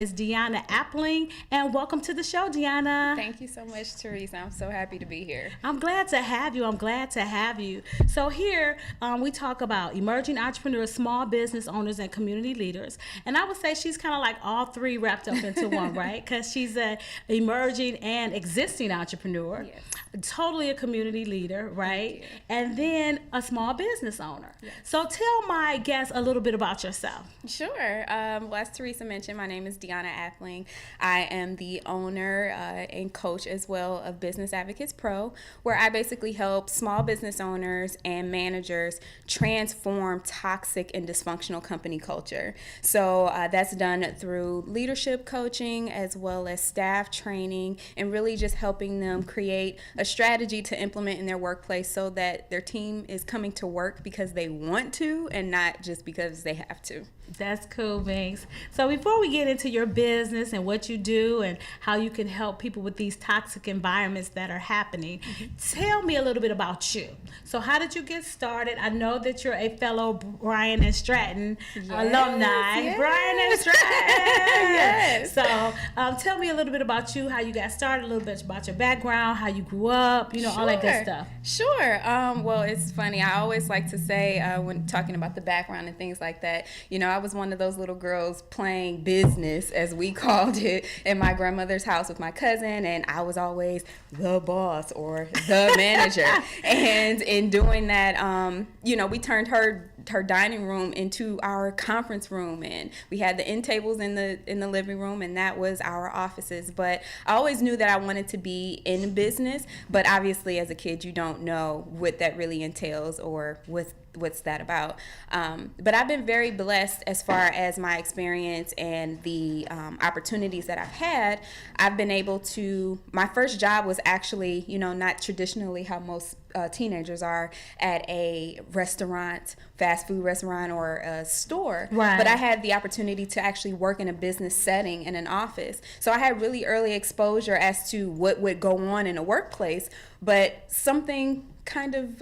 is Deanna Appling, and welcome to the show, Deanna. Thank you so much, Teresa. I'm so happy to be here. I'm glad to have you. I'm glad to have you. So here we talk about emerging entrepreneurs, small business owners, and community leaders. And I would say she's kind of like all three wrapped up into one, right? Because she's an emerging and existing entrepreneur, Yes. totally a community leader, right? And then a small business owner. Yes. So tell my guests a little bit about yourself. Sure. Well, as Teresa mentioned, my name is Deanna Appling. I am the owner and coach as well of Business Advocates Pro, where I basically help small business owners and managers transform toxic and dysfunctional company culture. So that's done through leadership coaching as well as staff training, and really just helping them create a strategy to implement in their workplace so that their team is coming to work because they want to and not just because they have to. That's cool, Binks. So before we get into your business and what you do and how you can help people with these toxic environments that are happening, tell me a little bit about you. So how did you get started? I know that you're a fellow Bryan and Stratton alumni. Yes. Bryan and Stratton. Yes. So tell me a little bit about you, how you got started, a little bit about your background, how you grew up, all that good stuff. Sure. Well, it's funny. I always like to say when talking about the background and things like that, I was one of those little girls playing business, as we called it, in my grandmother's house with my cousin, and I was always the boss or the manager. And in doing that, we turned her dining room into our conference room, and we had the end tables in the living room, and that was our offices. But I always knew that I wanted to be in business, but obviously as a kid you don't know what that really entails or what's that about. But I've been very blessed as far as my experience and the opportunities that I've had. I've been able to, my first job was actually, not traditionally how most teenagers are at a restaurant, fast food restaurant, or a store. Right. But I had the opportunity to actually work in a business setting in an office. So I had really early exposure as to what would go on in a workplace, but something kind of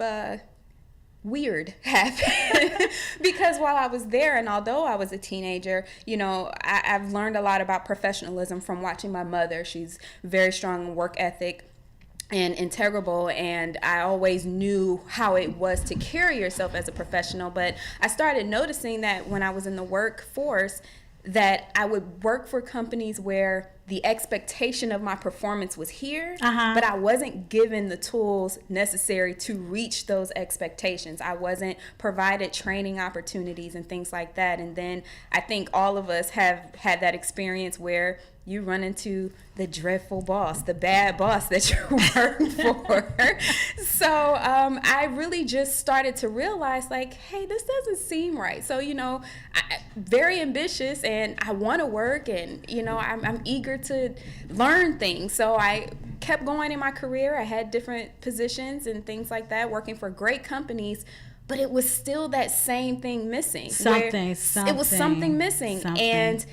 weird happened because while I was there, and although I was a teenager, I've learned a lot about professionalism from watching my mother. She's very strong in work ethic and integrable, and I always knew how it was to carry yourself as a professional. But I started noticing that when I was in the workforce, that I would work for companies where the expectation of my performance was here, but I wasn't given the tools necessary to reach those expectations. I wasn't provided training opportunities and things like that. And then I think all of us have had that experience where you run into the dreadful boss, the bad boss that you work for. So I really just started to realize, like, hey, this doesn't seem right. So, I'm very ambitious and I want to work, and, I'm eager to learn things. So I kept going in my career. I had different positions and things like that, working for great companies. But it was still that same thing missing. It was something missing. And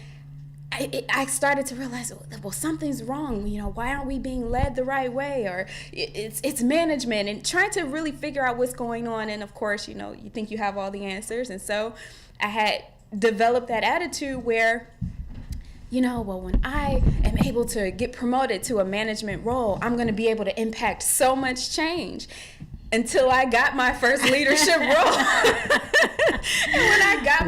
I started to realize, well, something's wrong. Why aren't we being led the right way? Or it's management, and trying to really figure out what's going on. And of course, you think you have all the answers. And so I had developed that attitude where, well, when I am able to get promoted to a management role, I'm going to be able to impact so much change. Until I got my first leadership role. And when I got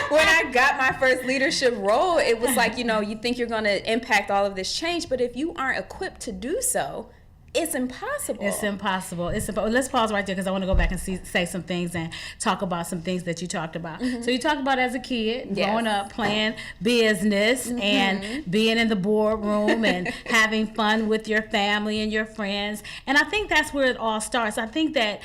when I got my first leadership role, it was like, you think you're going to impact all of this change, but if you aren't equipped to do so, it's impossible. It's impossible. Let's pause right there because I want to go back and say some things and talk about some things that you talked about. So you talked about as a kid, growing up, playing business and being in the boardroom and having fun with your family and your friends. And I think that's where it all starts. I think that,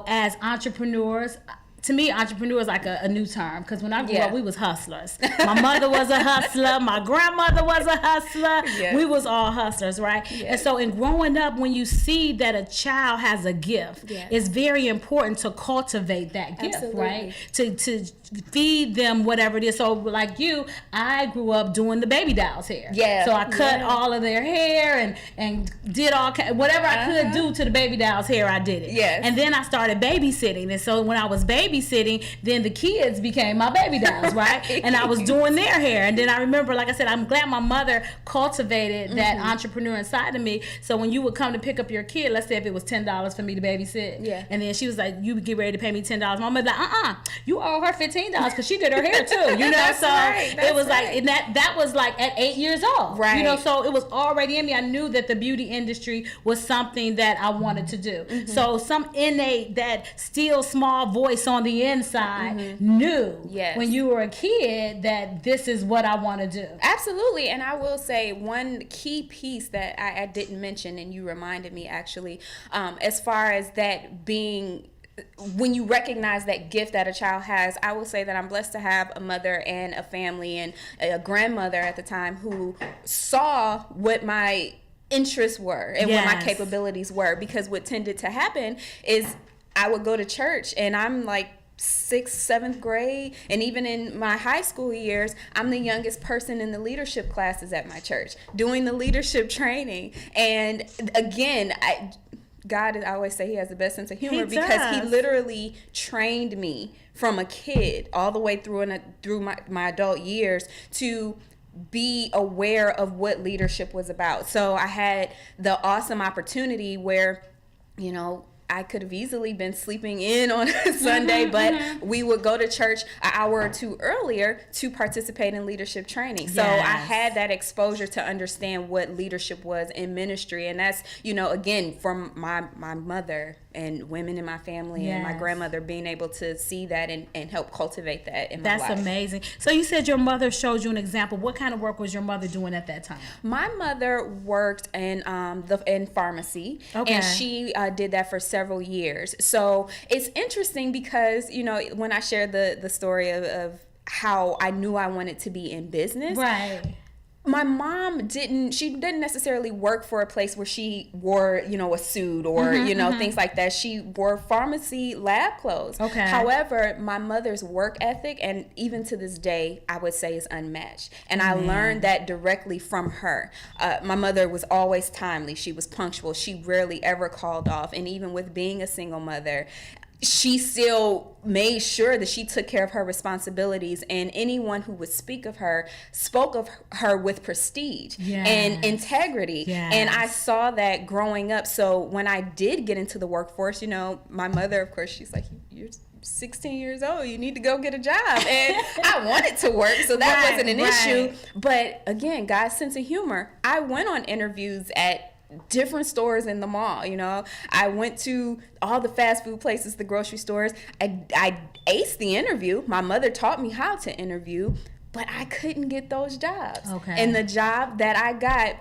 as entrepreneurs, to me, entrepreneur is like a new term, because when I grew up, we was hustlers. My mother was a hustler. My grandmother was a hustler. We was all hustlers, right? And so in growing up, when you see that a child has a gift, it's very important to cultivate that gift, right? To feed them whatever it is. So like you, I grew up doing the baby dolls' hair. So I cut all of their hair and did whatever I could do to the baby dolls' hair, I did it. And then I started babysitting. And so when I was babysitting, babysitting, then the kids became my baby dolls, right? And I was doing their hair. And then I remember, like I said, I'm glad my mother cultivated that entrepreneur inside of me. So when you would come to pick up your kid, let's say if it was $10 for me to babysit, and then she was like, you get ready to pay me $10. My mother like, you owe her $15 because she did her hair too, you know. So it was like, and that was like at 8 years old, right? You know, so it was already in me. I knew that the beauty industry was something that I wanted to do. So some innate, that still small voice on the inside knew when you were a kid that this is what I want to do. Absolutely. And I will say one key piece that I didn't mention, and you reminded me actually, as far as that being, when you recognize that gift that a child has, I will say that I'm blessed to have a mother and a family and a grandmother at the time who saw what my interests were and what my capabilities were. Because what tended to happen is I would go to church and I'm like 6th, 7th grade, and even in my high school years, I'm the youngest person in the leadership classes at my church doing the leadership training. And again, God, I always say he has the best sense of humor because he literally trained me from a kid all the way through my adult years to be aware of what leadership was about. So I had the awesome opportunity where, you know, I could have easily been sleeping in on a Sunday, but we would go to church an hour or two earlier to participate in leadership training. So I had that exposure to understand what leadership was in ministry. And that's, you know, again, from my mother and women in my family and my grandmother being able to see that and help cultivate that in my life. That's amazing. So you said your mother showed you an example. What kind of work was your mother doing at that time? My mother worked in pharmacy, and she did that for several years. So it's interesting because, you know, when I shared the story of how I knew I wanted to be in business, right? My mom didn't necessarily work for a place where she wore, you know, a suit or, you know, things like that. She wore pharmacy lab clothes. However, my mother's work ethic, and even to this day, I would say is unmatched. And I learned that directly from her. My mother was always timely. She was punctual. She rarely ever called off. And even with being a single mother, she still made sure that she took care of her responsibilities, and anyone who would speak of her spoke of her with prestige and integrity. And I saw that growing up. So when I did get into the workforce, you know, my mother, of course, she's like, you're 16 years old, you need to go get a job. And I wanted to work, so that wasn't an issue. But again, God's sense of humor. I went on interviews at different stores in the mall. You know, I went to all the fast food places, the grocery stores. I aced the interview. My mother taught me how to interview, but I couldn't get those jobs. And the job that I got,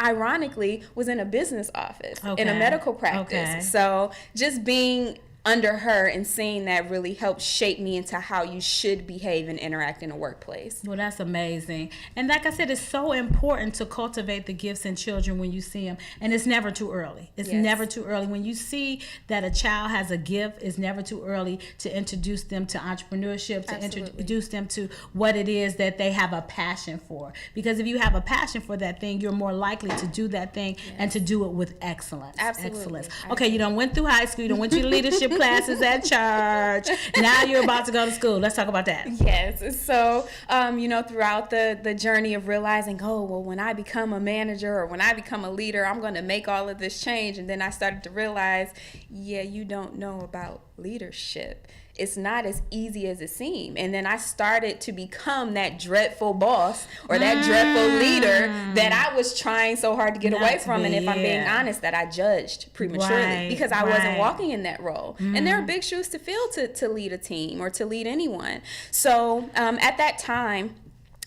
ironically, was in a business office, in a medical practice. So just being under her and seeing that really helped shape me into how you should behave and interact in a workplace. Well, that's amazing. And like I said, it's so important to cultivate the gifts in children when you see them. And it's never too early. It's never too early. When you see that a child has a gift, it's never too early to introduce them to entrepreneurship, to introduce them to what it is that they have a passion for. Because if you have a passion for that thing, you're more likely to do that thing and to do it with excellence. Excellence. Okay, you done went through high school, you done went to the leadership classes at church. Now you're about to go to school. Let's talk about that. Yes. So, you know, throughout the journey of realizing, oh, well, when I become a manager or when I become a leader, I'm going to make all of this change. And then I started to realize, you don't know about leadership. It's not as easy as it seemed. And then I started to become that dreadful boss or that dreadful leader that I was trying so hard to get away from. And if I'm being honest, that I judged prematurely because I wasn't walking in that role. And there are big shoes to fill to lead a team or to lead anyone. So at that time,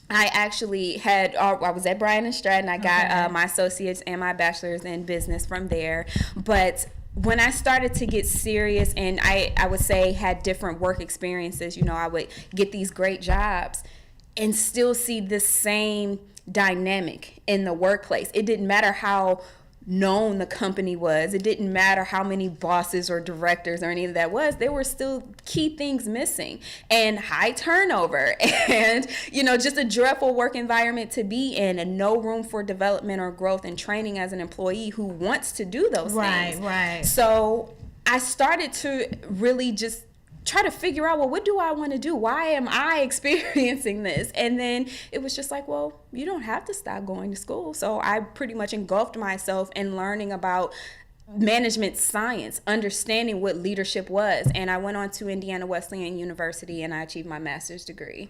I actually I was at Bryan and Stratton. I got my associates and my bachelor's in business from there. But when I started to get serious and I would say had different work experiences, you know, I would get these great jobs and still see the same dynamic in the workplace. It didn't matter how known the company was. It didn't matter how many bosses or directors or any of that was. There were still key things missing and high turnover and, you know, just a dreadful work environment to be in and no room for development or growth and training as an employee who wants to do those things. Right. So I started to really just try to figure out, well, what do I want to do? Why am I experiencing this? And then it was just like, well, you don't have to stop going to school. So I pretty much engulfed myself in learning about management science, understanding what leadership was. And I went on to Indiana Wesleyan University and I achieved my master's degree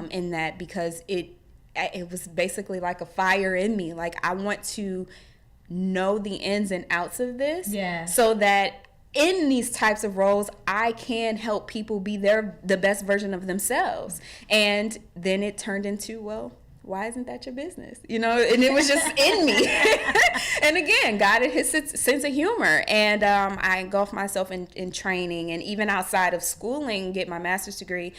in that, because it was basically like a fire in me. Like, I want to know the ins and outs of this, so that in these types of roles, I can help people be the best version of themselves. And then it turned into, well, why isn't that your business? You know, and it was just in me. And again, God had his sense of humor. And I engulfed myself in training, and even outside of schooling, get my master's degree.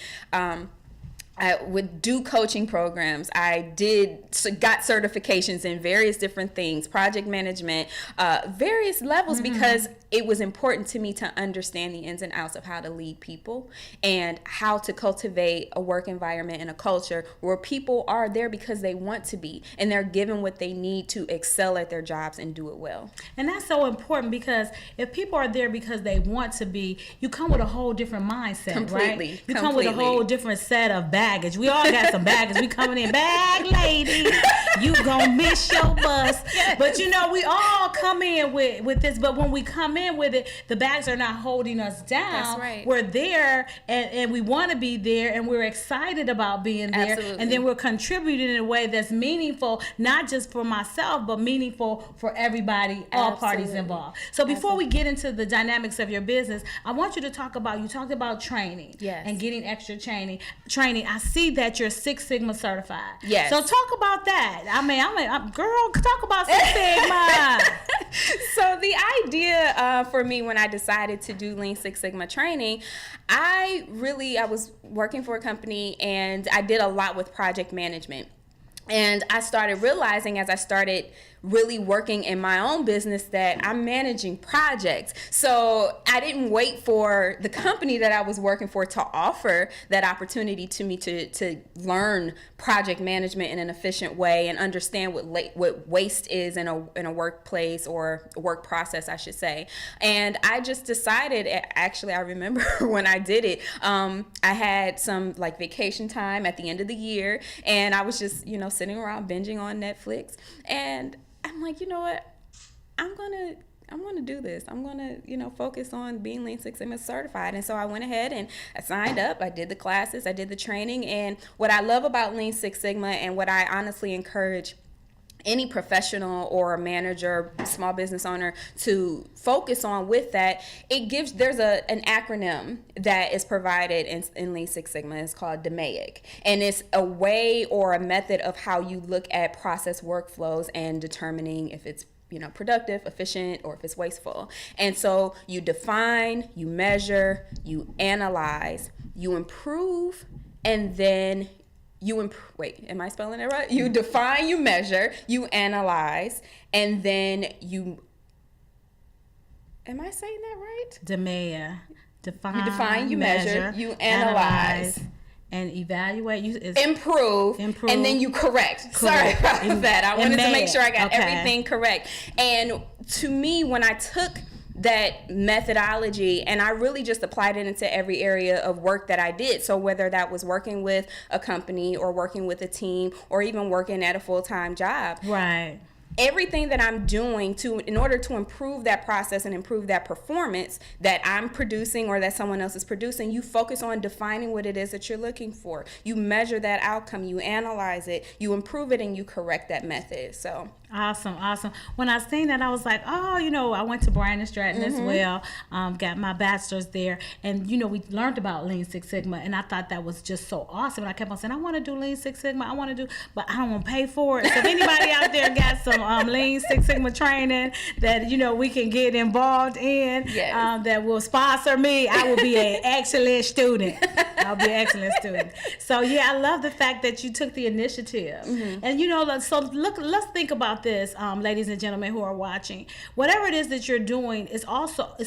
I would do coaching programs. I got certifications in various different things, project management, various levels, because it was important to me to understand the ins and outs of how to lead people and how to cultivate a work environment and a culture where people are there because they want to be, and they're given what they need to excel at their jobs and do it well. And that's so important, because if people are there because they want to be, you come with a whole different mindset, right? You come with a whole different set of baggage. We all got some baggage. We coming in, bag lady, you gonna miss your bus. Yes. But you know, we all come in with this, but when we come in with it, the bags are not holding us down. That's right. We're there, and we want to be there, and we're excited about being there. Absolutely. And then we're contributing in a way that's meaningful, not just for myself, but meaningful for everybody, all parties involved. So before we get into the dynamics of your business, I want you to talk about, you talked about training, and getting extra training. I see that you're Six Sigma certified. Yes. So talk about that. I mean, girl, talk about Six Sigma. So the idea for me when I decided to do Lean Six Sigma training, I was working for a company and I did a lot with project management. And I started realizing, as I started really working in my own business, that I'm managing projects. So I didn't wait for the company that I was working for to offer that opportunity to me to learn project management in an efficient way and understand what waste is in a workplace, or a work process, I should say. And I just decided, actually, I remember when I did it, I had some like vacation time at the end of the year, and I was just, sitting around binging on Netflix, and I'm like, you know what? I'm gonna do this. I'm gonna, focus on being Lean Six Sigma certified. And so I went ahead and I signed up. I did the classes. I did the training. And what I love about Lean Six Sigma, and what I honestly encourage any professional or manager, small business owner to focus on with that, there's an acronym that is provided in Lean Six Sigma. It's called DMAIC, and it's a way or a method of how you look at process workflows and determining if it's productive, efficient, or if it's wasteful. And so you define, you measure, you analyze, you improve, and then wait, am I spelling it right? You define, you measure, you analyze, and then am I saying that right? DMAIA. Define, you measure, you analyze, and evaluate. Improve, and then you correct. Sorry about that. I wanted to make sure I got everything correct. And to me, when I took that methodology and I really just applied it into every area of work that I did. So whether that was working with a company or working with a team or even working at a full-time job. Right. Everything that I'm doing in order to improve that process and improve that performance that I'm producing or that someone else is producing, you focus on defining what it is that you're looking for. You measure that outcome, you analyze it, you improve it, and you correct that method. So awesome. When I seen that, I was like, I went to Bryan & Stratton as well, got my bachelor's there, and we learned about Lean Six Sigma, and I thought that was just so awesome. And I kept on saying, I want to do Lean Six Sigma, but I don't want to pay for it. So if anybody out there got some Lean Six Sigma training that we can get involved in, that will sponsor me, I will be an excellent student. I'll be an excellent student. So yeah, I love the fact that you took the initiative. And so let's think about this, ladies and gentlemen who are watching. Whatever it is that you're doing it's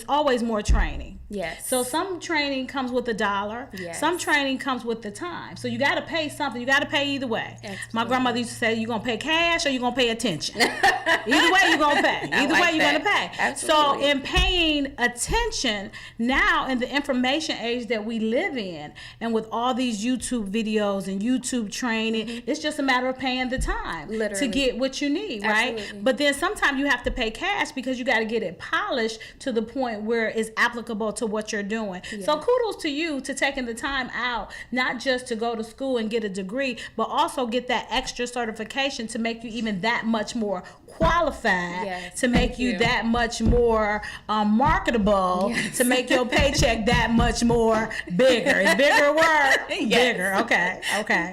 always more training. Yes. So some training comes with $1. Yes. Some training comes with the time. So you got to pay something. You got to pay either way. Absolutely. My grandmother used to say, "You're gonna pay cash or you're gonna pay attention." Either way, you're gonna pay. Either way, you're gonna pay. Absolutely. So in paying attention now in the information age that we live in, and with all these YouTube videos and YouTube training, it's just a matter of paying the time to get what you need, right? Absolutely. But then sometimes you have to pay cash because you got to get it polished to the point where it's applicable to what you're doing. Yeah. So kudos to you to taking the time out, not just to go to school and get a degree, but also get that extra certification to make you even that much more qualified, to make you that much more marketable, to make your paycheck that much more bigger. Is bigger a word? Bigger. Okay.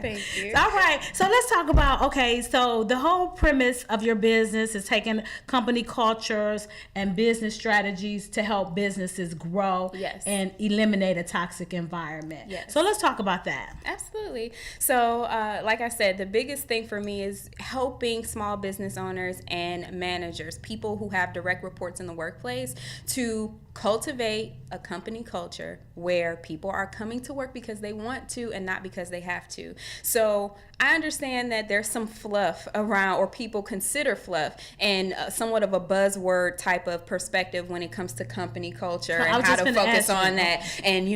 Thank you. All right. So let's talk about, so the whole premise of your business is taking company cultures and business strategies to help businesses grow and eliminate a toxic environment. So let's talk about that. Absolutely. So like I said, the biggest thing for me is helping small business owners and managers, people who have direct reports in the workplace, to cultivate a company culture where people are coming to work because they want to and not because they have to. So I understand that there's some fluff around, or people consider fluff, and somewhat of a buzzword type of perspective when it comes to company culture and how to focus on that. And,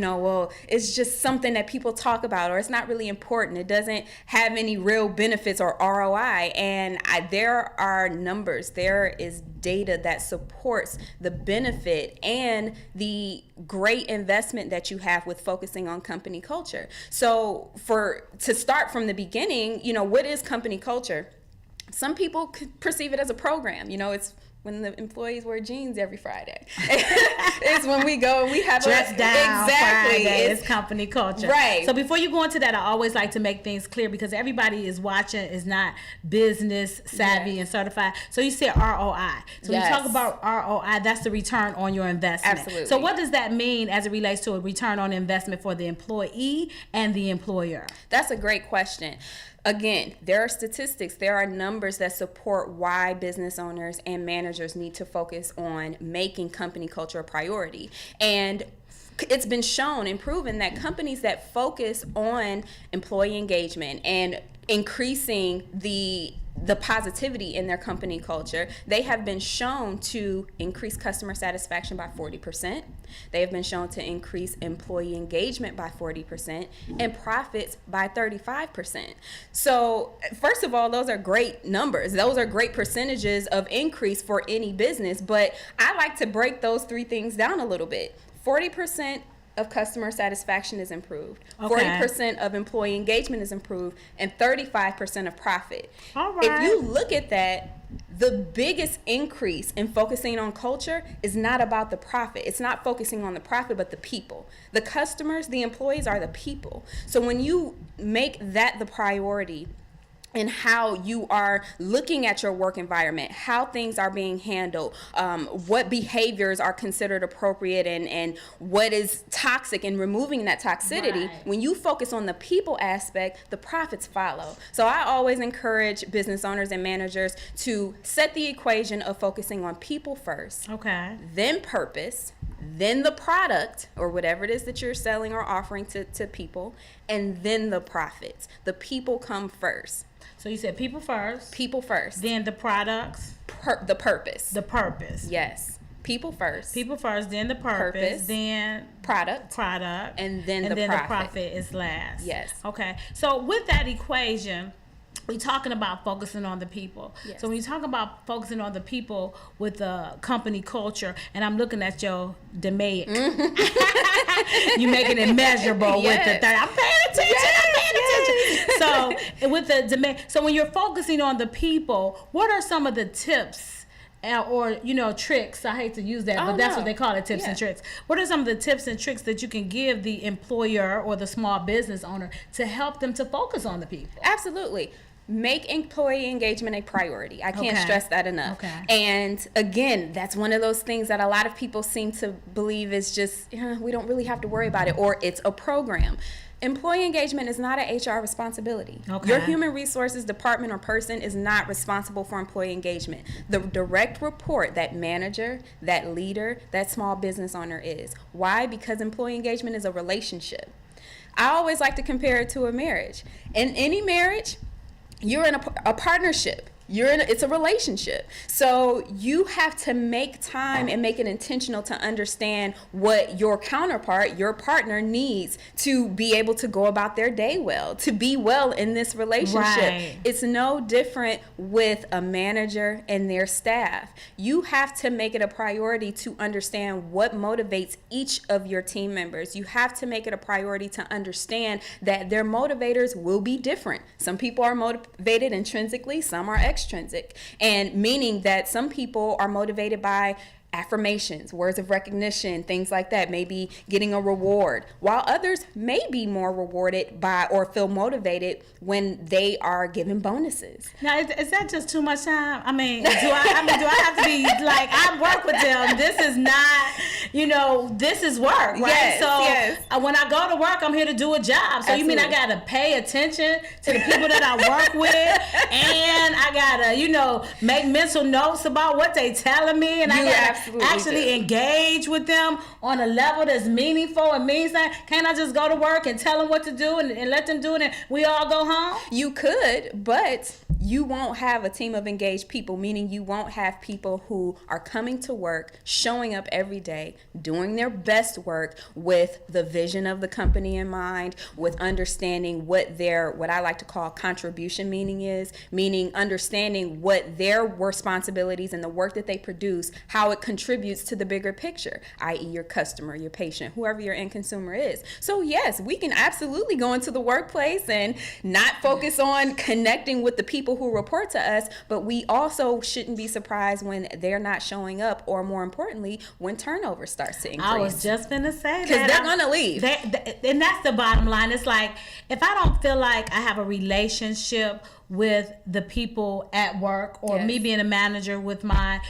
it's just something that people talk about, or it's not really important. It doesn't have any real benefits or ROI. And there are numbers, there is data that supports the benefit and the great investment that you have with focusing on company culture. So to start from the beginning, what is company culture? Some people perceive it as a program. It's when the employees wear jeans every Friday. It's when we go and we have dress down. Exactly. Friday, it's company culture. Right. So before you go into that, I always like to make things clear because everybody is watching is not business savvy and certified. So you said ROI. So when you talk about ROI, that's the return on your investment. Absolutely. So what does that mean as it relates to a return on investment for the employee and the employer? That's a great question. Again, there are statistics, there are numbers that support why business owners and managers need to focus on making company culture a priority. And it's been shown and proven that companies that focus on employee engagement and increasing the positivity in their company culture, they have been shown to increase customer satisfaction by 40%. They have been shown to increase employee engagement by 40% and profits by 35%. So first of all, those are great numbers. Those are great percentages of increase for any business. But I like to break those three things down a little bit. 40% of customer satisfaction is improved. 40% of employee engagement is improved, and 35% of profit. All right. If you look at that, the biggest increase in focusing on culture is not about the profit. It's not focusing on the profit, but the people. The customers, the employees are the people. So when you make that the priority, and how you are looking at your work environment, how things are being handled, what behaviors are considered appropriate, and what is toxic, and removing that toxicity. Right. When you focus on the people aspect, the profits follow. So I always encourage business owners and managers to set the equation of focusing on people first, then purpose, then the product or whatever it is that you're selling or offering to people, and then the profits. The people come first. So you said people first. People first. Then the products. The purpose. The purpose. Yes. People first. People first, then the purpose. Then product. And then the the profit is last. Yes. Okay. So with that equation, we're talking about focusing on the people. Yes. So when you talk about focusing on the people with the company culture, and I'm looking at your DMAIC, you making it measurable with the 30. I'm paying attention. So with the DMAIC, so when you're focusing on the people, what are some of the tips or tricks? I hate to use that, but that's what they call it, tips and tricks. What are some of the tips and tricks that you can give the employer or the small business owner to help them to focus on the people? Absolutely. Make employee engagement a priority. I can't stress that enough. Okay. And again, that's one of those things that a lot of people seem to believe is just, we don't really have to worry about it, or it's a program. Employee engagement is not an HR responsibility. Okay. Your human resources department or person is not responsible for employee engagement. The direct report that manager, that leader, that small business owner is. Why? Because employee engagement is a relationship. I always like to compare it to a marriage. In any marriage, you're in a partnership. It's a relationship. So you have to make time and make it intentional to understand what your counterpart, your partner needs to be able to go about their day well, to be well in this relationship. Right. It's no different with a manager and their staff. You have to make it a priority to understand what motivates each of your team members. You have to make it a priority to understand that their motivators will be different. Some people are motivated intrinsically, some are extrinsic, and meaning that some people are motivated by affirmations, words of recognition, things like that, maybe getting a reward, while others may be more rewarded by or feel motivated when they are given bonuses. Now, is that just too much time? I mean, do I have to be like, I work with them. This is not, this is work, right? Yes, so yes. When I go to work, I'm here to do a job. So you mean I got to pay attention to the people that I work with, and I got to, make mental notes about what they telling me, and I got to actually engage with them on a level that's meaningful and means that. Can't I just go to work and tell them what to do and let them do it and we all go home? You could, but you won't have a team of engaged people, meaning you won't have people who are coming to work, showing up every day, doing their best work with the vision of the company in mind, with understanding what I like to call contribution meaning, meaning understanding what their responsibilities and the work that they produce, how it contributes to the bigger picture, i.e. your customer, your patient, whoever your end consumer is. So yes, we can absolutely go into the workplace and not focus on connecting with the people who report to us, but we also shouldn't be surprised when they're not showing up, or more importantly, when turnover starts to increase. I was just gonna say that. Because they're gonna leave. And that's the bottom line. It's like, if I don't feel like I have a relationship with the people at work, or me being a manager with my,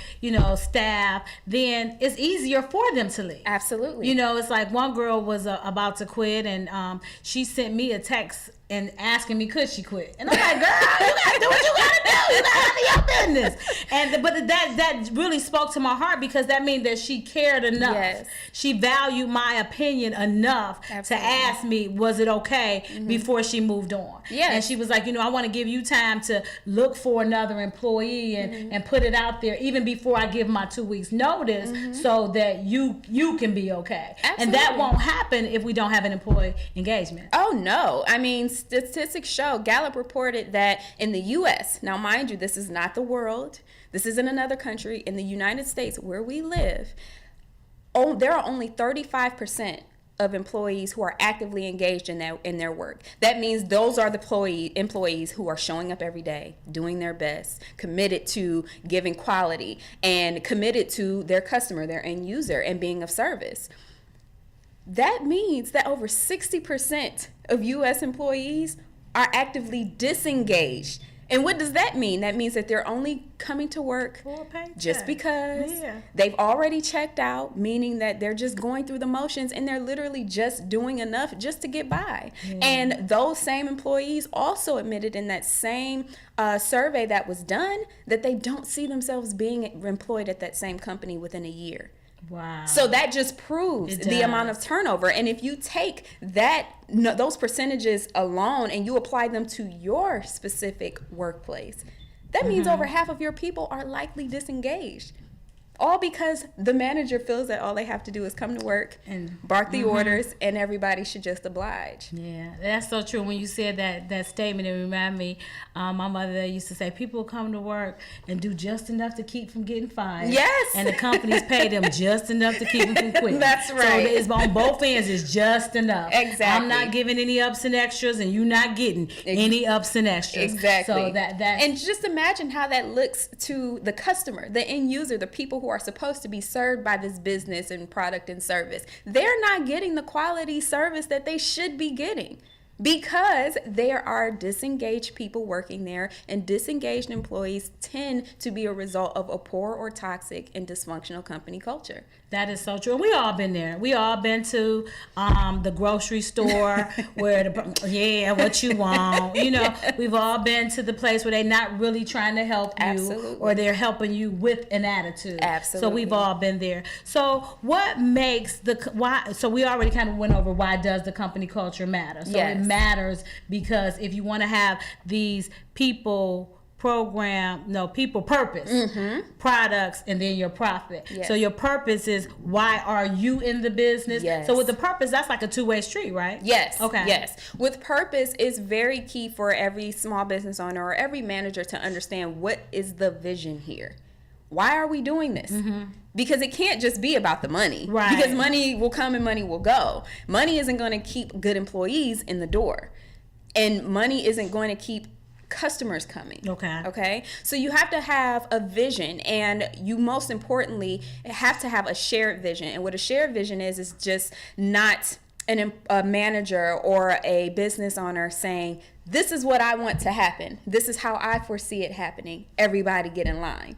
staff, then it's easier for them to leave. Absolutely. It's like one girl was about to quit, and she sent me a text and asking me could she quit, and I'm like, girl, you gotta do what you gotta do. You gotta handle your business. But that really spoke to my heart, because that means that she cared enough. Yes. She valued my opinion enough to ask me, was it okay, before she moved on. Yes. And she was like, I want to give you time to look for another employee and put it out there even before I give my 2 weeks notice, so that you can be okay. Absolutely. And that won't happen if we don't have an employee engagement. Oh no. I mean, statistics show, Gallup reported that in the U.S., now mind you, this is not the world, this is in another country, in the United States where we live, there are only 35% of employees who are actively engaged in their work. That means those are the employees who are showing up every day, doing their best, committed to giving quality, and committed to their customer, their end user, and being of service. That means that over 60% of U.S. employees are actively disengaged. And what does that mean? That means that they're only coming to work just because they've already checked out, meaning that they're just going through the motions, and they're literally just doing enough just to get by. Yeah. And those same employees also admitted in that same survey that was done that they don't see themselves being employed at that same company within a year. Wow. So that just proves the amount of turnover. And if you take those percentages alone and you apply them to your specific workplace, that means over half of your people are likely disengaged. All because the manager feels that all they have to do is come to work and bark the orders, and everybody should just oblige. Yeah, that's so true. When you said that statement, it reminded me, my mother used to say, people come to work and do just enough to keep from getting fired. Yes. And the companies pay them just enough to keep them from quitting. That's right. So it's on both ends, it's just enough. Exactly. I'm not giving any ups and extras, and you're not getting any ups and extras. Exactly. So that and just imagine how that looks to the customer, the end user, the people who are supposed to be served by this business and product and service. They're not getting the quality service that they should be getting. Because there are disengaged people working there, and disengaged employees tend to be a result of a poor or toxic and dysfunctional company culture. That is so true. We all been there. We all been to the grocery store where what you want. You know, we've all been to the place where they're not really trying to help you. Absolutely. Or they're helping you with an attitude. Absolutely. So we've all been there. So what makes why? So we already kind of went over why does the company culture matter? So Yes. it matters because if you want to have these people purpose, products, and then your profit. Yes. So your purpose is why are you in the business? Yes. So with the purpose, that's like a two-way street, right? Yes. Okay. Yes. With purpose, it's very key for every small business owner or every manager to understand what is the vision here. Why are we doing this? Because it can't just be about the money. Right. Because money will come and money will go. Money isn't going to keep good employees in the door. And money isn't going to keep customers coming. Okay. So you have to have a vision, and you most importantly have to have a shared vision. And what a shared vision is just not a manager or a business owner saying, this is what I want to happen. This is how I foresee it happening. Everybody get in line.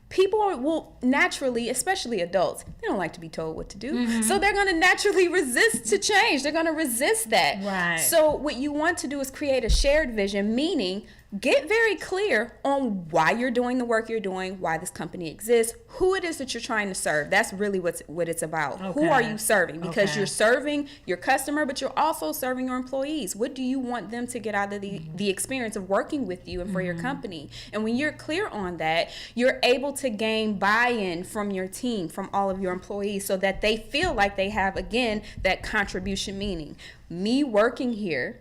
People will naturally, especially adults, they don't like to be told what to do. So they're going to naturally resist to change. They're going to resist that. Right. So what you want to do is create a shared vision, meaning get very clear on why you're doing the work you're doing, why this company exists, who it is that you're trying to serve. That's really what it's about. Who are you serving? Because you're serving your customer, but you're also serving your employees. What do you want them to get out of the experience of working with you and for your company? And when you're clear on that, you're able to gain buy-in from your team, from all of your employees, so that they feel like they have, again, that contribution, meaning me working here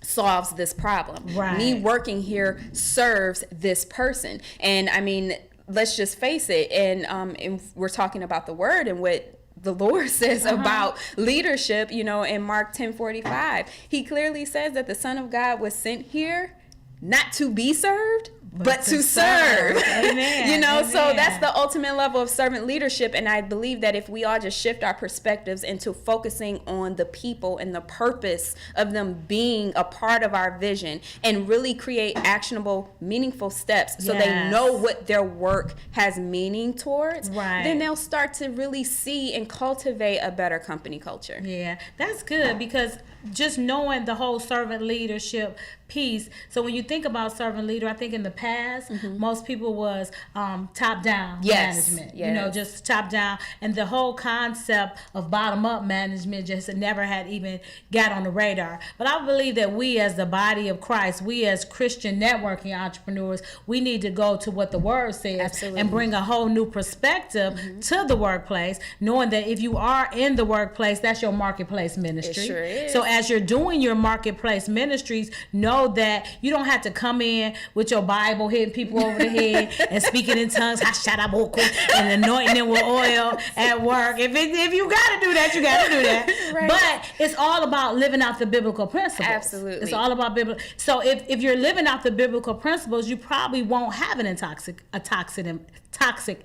solves this problem. Right. Me working here serves this person. And I mean, let's just face it. And we're talking about the word and what the Lord says about leadership, you know, in Mark 10:45, he clearly says that the Son of God was sent here not to be served, but to serve. Amen. You know, Amen. so that's the ultimate level of servant leadership. And I believe that if we all just shift our perspectives into focusing on the people and the purpose of them being a part of our vision and really create actionable, meaningful steps so they know what their work has meaning towards, then they'll start to really see and cultivate a better company culture. Yeah, that's good, because just knowing the whole servant leadership piece. So when you think about servant leader, I think in the past, most people was top-down management. You know, just top-down. And the whole concept of bottom-up management just never had even got on the radar. But I believe that we as the body of Christ, we as Christian networking entrepreneurs, we need to go to what the word says and bring a whole new perspective to the workplace, knowing that if you are in the workplace, that's your marketplace ministry. It sure is. So as you're doing your marketplace ministries, know that you don't have to come in with your Bible hitting people over the head and speaking in tongues and anointing them with oil at work. If you gotta do that, you gotta do that. Right. But it's all about living out the biblical principles. Absolutely. It's all about biblical. So if you're living out the biblical principles, you probably won't have a toxic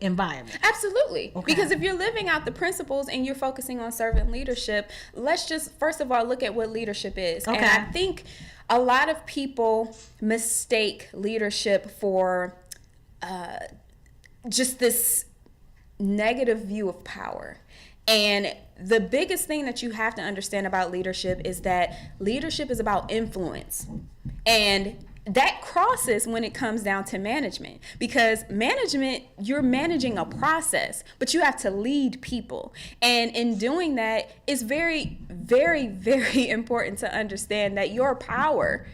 environment. Absolutely. Because if you're living out the principles and you're focusing on servant leadership, let's just first of all look at what leadership is. And I think a lot of people mistake leadership for just this negative view of power. And the biggest thing that you have to understand about leadership is that leadership is about influence. And that crosses when it comes down to management, because management, you're managing a process, but you have to lead people. And in doing that, it's very, very, very important to understand that your power,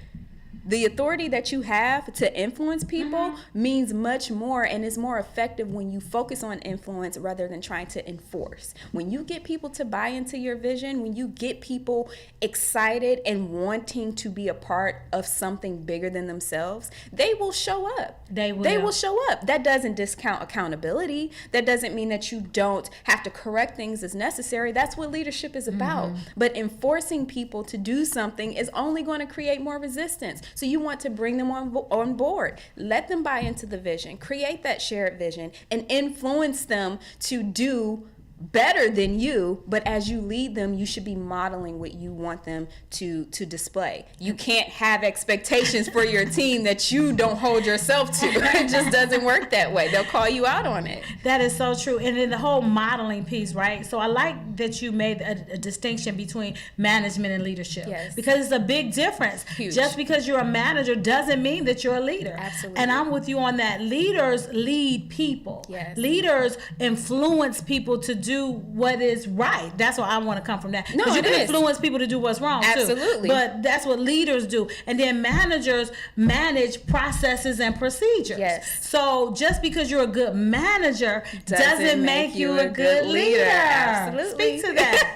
the authority that you have to influence people, means much more and is more effective when you focus on influence rather than trying to enforce. When you get people to buy into your vision, when you get people excited and wanting to be a part of something bigger than themselves, they will show up. They will show up. That doesn't discount accountability. That doesn't mean that you don't have to correct things as necessary. That's what leadership is about. But enforcing people to do something is only going to create more resistance. So you want to bring them on board. Let them buy into the vision. Create that shared vision and influence them to do better than you, but as you lead them, you should be modeling what you want them to display. You can't have expectations for your team that you don't hold yourself to. It just doesn't work that way. They'll call you out on it. That is so true. And then the whole modeling piece, right? So I like that you made a distinction between management and leadership. Yes. Because it's a big difference. Huge. Just because you're a manager doesn't mean that you're a leader. Absolutely. And I'm with you on that. Leaders lead people. Yes. Leaders influence people to do what is right. That's why I want to come from that. No, Because you it can is. influence people to do what's wrong too. Absolutely. But that's what leaders do. And then managers manage processes and procedures. Yes. So just because you're a good manager doesn't make you a good leader. Absolutely. Speak to that.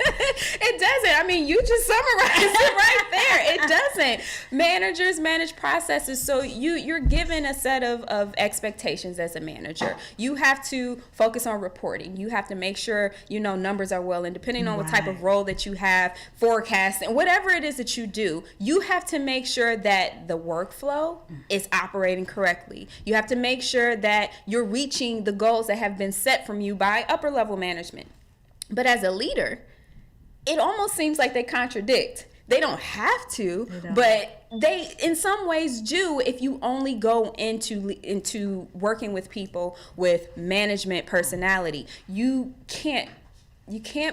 It doesn't. I mean, you just summarized it right there. It doesn't. Managers manage processes. So you're given a set of expectations as a manager. You have to focus on reporting. You have to make sure, numbers are well, and depending on what type of role that you have, forecasting, whatever it is that you do, you have to make sure that the workflow is operating correctly. You have to make sure that you're reaching the goals that have been set from you by upper level management. But as a leader, it almost seems like they contradict. They don't have to, but they in some ways do if you only go into working with people with management personality. You can't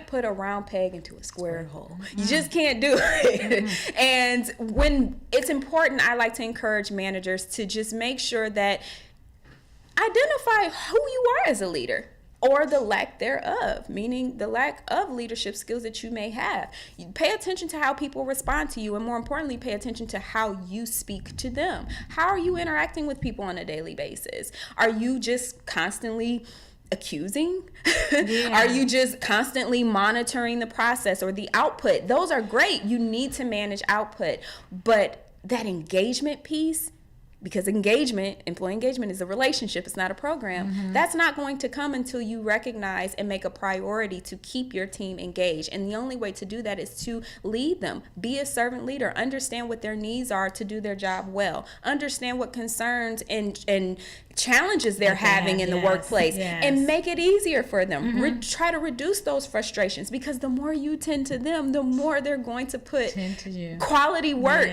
put a round peg into a square hole. You just can't do it. And when it's important, I like to encourage managers to just make sure that identify who you are as a leader, or the lack thereof, meaning the lack of leadership skills that you may have. You pay attention to how people respond to you, and more importantly, pay attention to how you speak to them. How are you interacting with people on a daily basis? Are you just constantly accusing? Are you just constantly monitoring the process or the output? Those are great. You need to manage output, but that engagement piece, because employee engagement is a relationship, it's not a program. That's not going to come until you recognize and make a priority to keep your team engaged. And the only way to do that is to lead them. Be a servant leader. Understand what their needs are to do their job well. Understand what concerns and challenges they're having in the workplace, and make it easier for them. Try to reduce those frustrations, because the more you tend to them, the more they're going to put quality work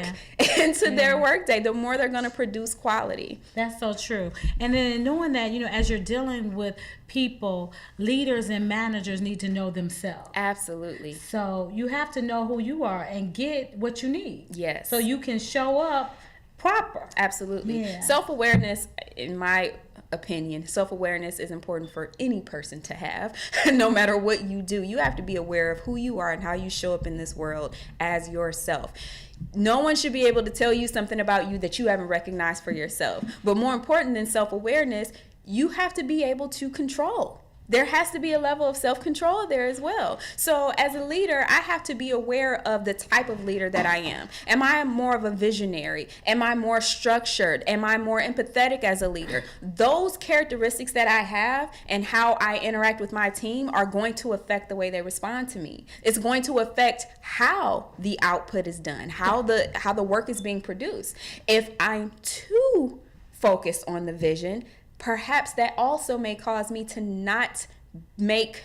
into their workday, the more they're going to produce quality. That's so true. And then knowing that, as you're dealing with people, leaders and managers need to know themselves. Absolutely. So you have to know who you are and get what you need. Yes. So you can show up proper. Absolutely. Yeah. Self-awareness, in my opinion, self-awareness is important for any person to have. No matter what you do, you have to be aware of who you are and how you show up in this world as yourself. No one should be able to tell you something about you that you haven't recognized for yourself. But more important than self-awareness, you have to be able to control. There has to be a level of self-control there as well. So as a leader, I have to be aware of the type of leader that I am. Am I more of a visionary? Am I more structured? Am I more empathetic as a leader? Those characteristics that I have and how I interact with my team are going to affect the way they respond to me. It's going to affect how the output is done, how the work is being produced. If I'm too focused on the vision, perhaps that also may cause me to not make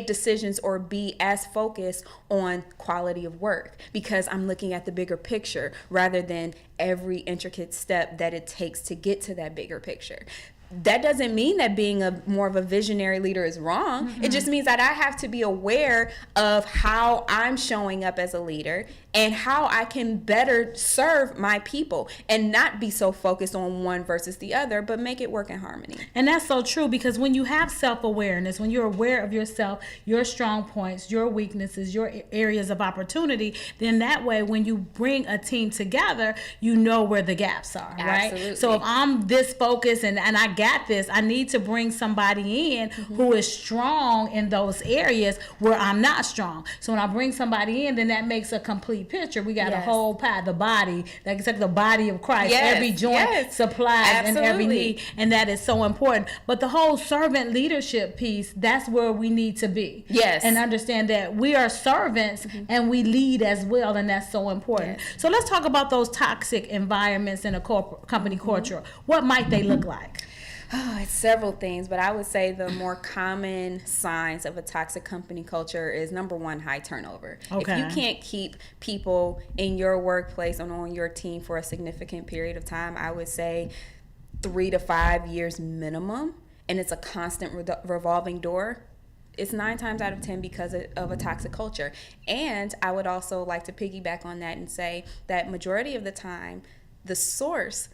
decisions or be as focused on quality of work, because I'm looking at the bigger picture rather than every intricate step that it takes to get to that bigger picture. That doesn't mean that being more of a visionary leader is wrong. It just means that I have to be aware of how I'm showing up as a leader and how I can better serve my people and not be so focused on one versus the other, but make it work in harmony. And that's so true, because when you have self-awareness, when you're aware of yourself, your strong points, your weaknesses, your areas of opportunity, then that way when you bring a team together, you know where the gaps are, right? Absolutely. So if I'm this focused and I got this, I need to bring somebody in who is strong in those areas where I'm not strong. So when I bring somebody in, then that makes a complete picture. We got a whole pie, the body, like it's like the body of Christ. Every joint supplies and every need, and that is so important. But the whole servant leadership piece, that's where we need to be. Yes. And understand that we are servants and we lead as well, and that's so important. So let's talk about those toxic environments in a company culture. What might they look like? Oh, it's several things, but I would say the more common signs of a toxic company culture is, number one, high turnover. Okay. If you can't keep people in your workplace and on your team for a significant period of time, I would say 3 to 5 years minimum, and it's a constant revolving door, it's 9 times out of 10 because of a toxic culture. And I would also like to piggyback on that and say that majority of the time, the source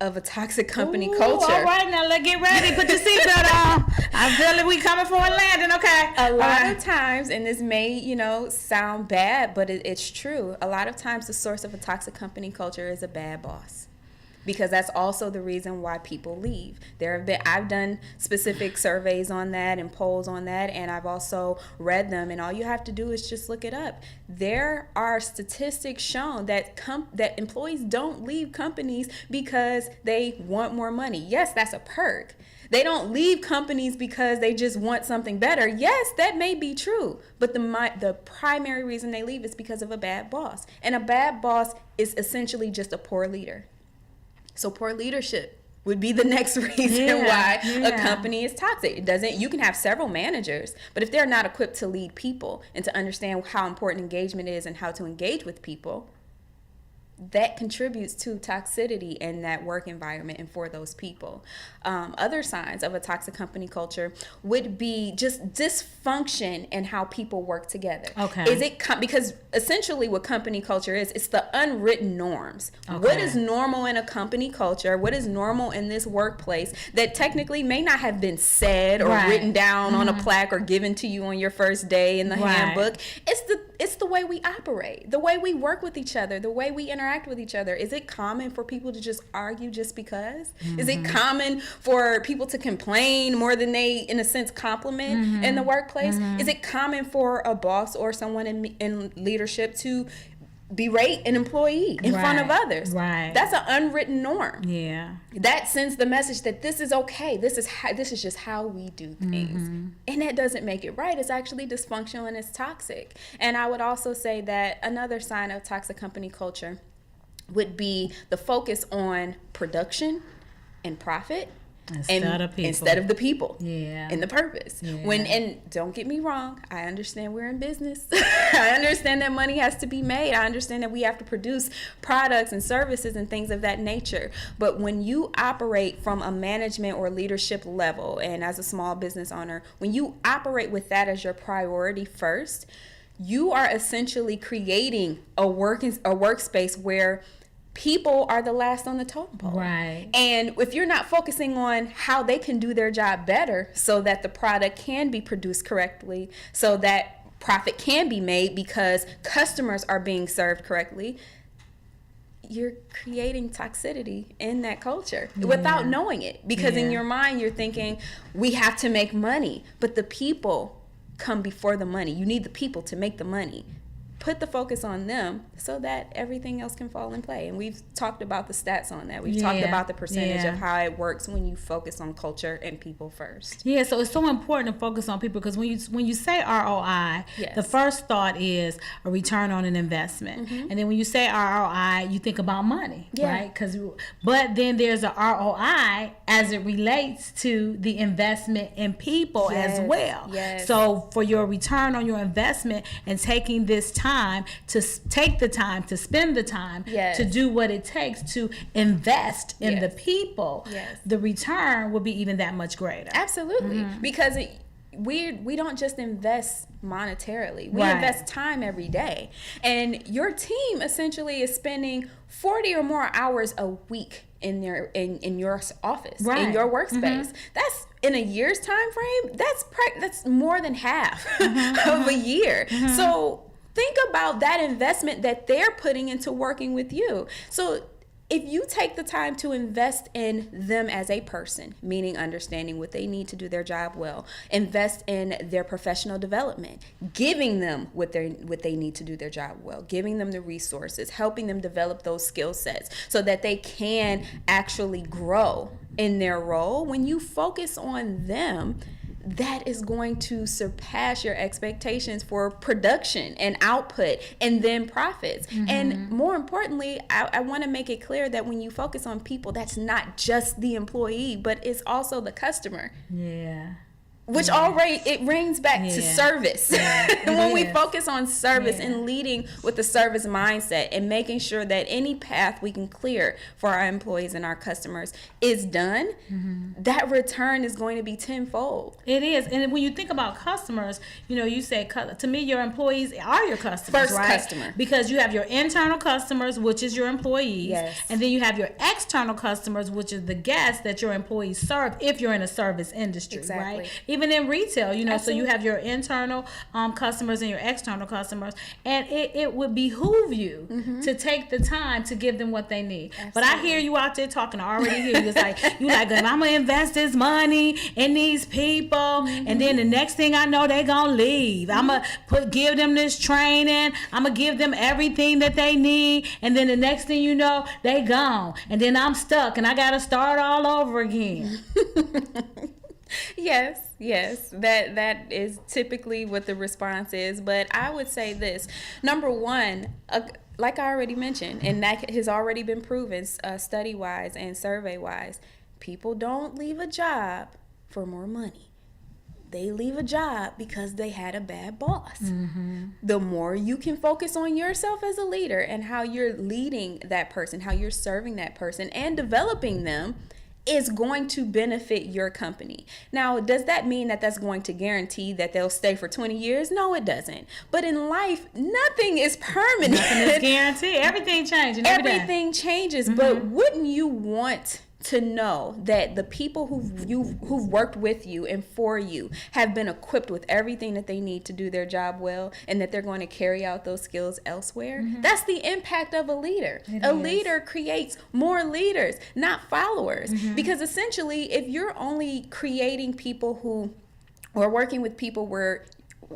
of a toxic company culture. All right, now let's get ready. Put your seatbelt on. I feel like we coming for a landing, okay? A lot of times, and this may, sound bad, but it's true. A lot of times the source of a toxic company culture is a bad boss. Because that's also the reason why people leave. I've done specific surveys on that and polls on that, and I've also read them, and all you have to do is just look it up. There are statistics shown that that employees don't leave companies because they want more money. Yes, that's a perk. They don't leave companies because they just want something better. Yes, that may be true, but the primary reason they leave is because of a bad boss. And a bad boss is essentially just a poor leader. So poor leadership would be the next reason why a company is toxic. You can have several managers, but if they're not equipped to lead people and to understand how important engagement is and how to engage with people, that contributes to toxicity in that work environment and for those people. Other signs of a toxic company culture would be just dysfunction in how people work together. Okay. Because essentially what company culture is, it's the unwritten norms. Okay. What is normal in a company culture? What is normal in this workplace that technically may not have been said or written down on a plaque or given to you on your first day in the handbook? It's the way we operate, the way we work with each other, the way we interact with each other. Is it common for people to just argue just because? Is it common for people to complain more than they, in a sense, compliment in the workplace? Is it common for a boss or someone in leadership to berate an employee in front of others? That's an unwritten norm. Yeah. That sends the message that this is okay. This is just how we do things. And that doesn't make it right. It's actually dysfunctional and it's toxic. And I would also say that another sign of toxic company culture would be the focus on production and profit instead of the people and the purpose. And don't get me wrong, I understand we're in business. I understand that money has to be made. I understand that we have to produce products and services and things of that nature. But when you operate from a management or leadership level, and as a small business owner, when you operate with that as your priority first, you are essentially creating a workspace where people are the last on the totem pole. Right. And if you're not focusing on how they can do their job better so that the product can be produced correctly, so that profit can be made because customers are being served correctly, you're creating toxicity in that culture without knowing it. Because in your mind, you're thinking, we have to make money, but the people come before the money. You need the people to make the money. Put the focus on them so that everything else can fall in play. And we've talked about the stats on that. We've talked about the percentage of how it works when you focus on culture and people first. Yeah, so it's so important to focus on people because when you say ROI, the first thought is a return on an investment. And then when you say ROI, you think about money, right? But then there's a ROI as it relates to the investment in people as well. So for your return on your investment and taking this time to take the time to spend the time to do what it takes to invest in the people, the return will be even that much greater. Absolutely. Because we don't just invest monetarily. We invest time every day. And your team essentially is spending 40 or more hours a week in your office, in your workspace. That's in a year's time frame, that's more than half of a year. So think about that investment that they're putting into working with you. So if you take the time to invest in them as a person, meaning understanding what they need to do their job well, invest in their professional development, giving them what they need to do their job well, giving them the resources, helping them develop those skill sets so that they can actually grow in their role. When you focus on them, that is going to surpass your expectations for production and output and then profits. And more importantly, I want to make it clear that when you focus on people, that's not just the employee, but it's also the customer. Yeah. Which already, it rings back to service. When we focus on service and leading with the service mindset and making sure that any path we can clear for our employees and our customers is done, that return is going to be tenfold. It is. And when you think about customers, you know, you say, to me, your employees are your customers, First right? customer. Because you have your internal customers, which is your employees. Yes. And then you have your external customers, which is the guests that your employees serve if you're in a service industry, Exactly. right? Even in retail, you know, Absolutely. so you have your internal customers and your external customers. And it would behoove you to take the time to give them what they need. Absolutely. But I hear you out there talking. I already hear you. It's like, you like, I'm going to invest this money in these people. And then the next thing I know, they going to leave. I'm going to give them this training. I'm going to give them everything that they need. And then the next thing you know, they gone. And then I'm stuck and I got to start all over again. Yes, that is typically what the response is. But I would say this: number one, like I already mentioned, and that has already been proven study-wise and survey-wise, people don't leave a job for more money. They leave a job because they had a bad boss. The more you can focus on yourself as a leader and how you're leading that person, how you're serving that person and developing them, is going to benefit your company. Now, does that mean that that's going to guarantee that they'll stay for 20 years? No, it doesn't. But in life, nothing is permanent. Nothing is guaranteed. Everything changes. Everything changes. But wouldn't you want to know that the people who've worked with you and for you have been equipped with everything that they need to do their job well, and that they're going to carry out those skills elsewhere? That's the impact of a leader. Leader creates more leaders, not followers. Because essentially, if you're only creating people who, or working with people where,